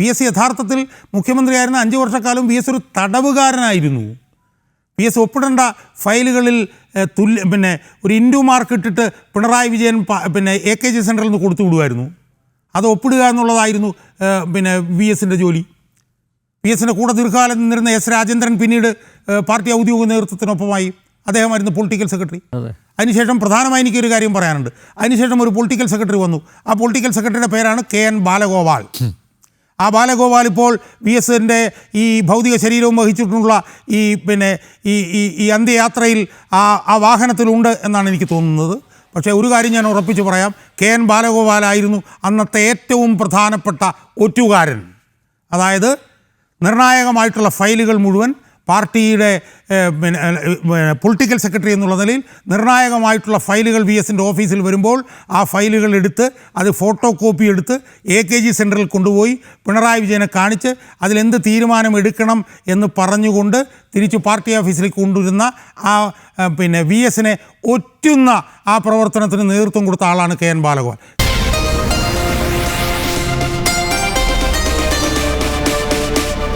PS യഥാർത്ഥത്തിൽ മുഖ്യമന്ത്രിയായിരുന്ന 5 വർഷക്കാലം PS ഒരു തടവുകാരനായിരുന്നു. PS ഒപ്പിടേണ്ട ഫയലുകളിൽ ഒരു ഇൻഡു മാർക്ക് ഇട്ടിട്ട് പിണറായി വിജയൻ AKG സെൻറ്ററിൽ നിന്ന് കൊടുത്തു വിടുമായിരുന്നു. അത് ഒപ്പിടുക എന്നുള്ളതായിരുന്നു VSൻ്റെ ജോലി. PS കൂടെ ദീർഘകാലം നിന്നിരുന്ന S രാജേന്ദ്രൻ പിന്നീട് പാർട്ടി ഔദ്യോഗിക നേതൃത്വത്തിനൊപ്പമായി. അദ്ദേഹമായിരുന്നു പൊളിറ്റിക്കൽ സെക്രട്ടറി. അതിനുശേഷം പ്രധാനമായി എനിക്കൊരു കാര്യം പറയാനുണ്ട്. അതിനുശേഷം ഒരു പൊളിറ്റിക്കൽ സെക്രട്ടറി വന്നു. ആ പൊളിറ്റിക്കൽ സെക്രട്ടറിയുടെ പേരാണ് KN ബാലഗോപാൽ. ആ ബാലഗോപാൽ ഇപ്പോൾ VSൻ്റെ ഈ ഭൗതിക ശരീരവും വഹിച്ചിട്ടുള്ള ഈ അന്ത്യയാത്രയിൽ ആ വാഹനത്തിലുണ്ട് എന്നാണ് എനിക്ക് തോന്നുന്നത്. പക്ഷേ ഒരു കാര്യം ഞാൻ ഉറപ്പിച്ച് പറയാം, KN ബാലഗോപാലായിരുന്നു അന്നത്തെ ഏറ്റവും പ്രധാനപ്പെട്ട ഒറ്റുകാരൻ. അതായത് നിർണായകമായിട്ടുള്ള ഫയലുകൾ മുഴുവൻ പാർട്ടിയുടെ പൊളിറ്റിക്കൽ സെക്രട്ടറി എന്നുള്ള നിലയിൽ നിർണായകമായിട്ടുള്ള ഫയലുകൾ VSൻ്റെ ഓഫീസിൽ വരുമ്പോൾ ആ ഫയലുകൾ എടുത്ത് അത് ഫോട്ടോ കോപ്പി എടുത്ത് AKG സെൻറ്ററിൽ കൊണ്ടുപോയി പിണറായി വിജയനെ കാണിച്ച് അതിലെന്ത് തീരുമാനം എടുക്കണം എന്ന് പറഞ്ഞുകൊണ്ട് തിരിച്ച് പാർട്ടി ഓഫീസിലേക്ക് കൊണ്ടുവരുന്ന ആ VSനെ ഒറ്റുന്ന ആ പ്രവർത്തനത്തിന് നേതൃത്വം കൊടുത്ത ആളാണ് KN ബാലഗോപാൽ.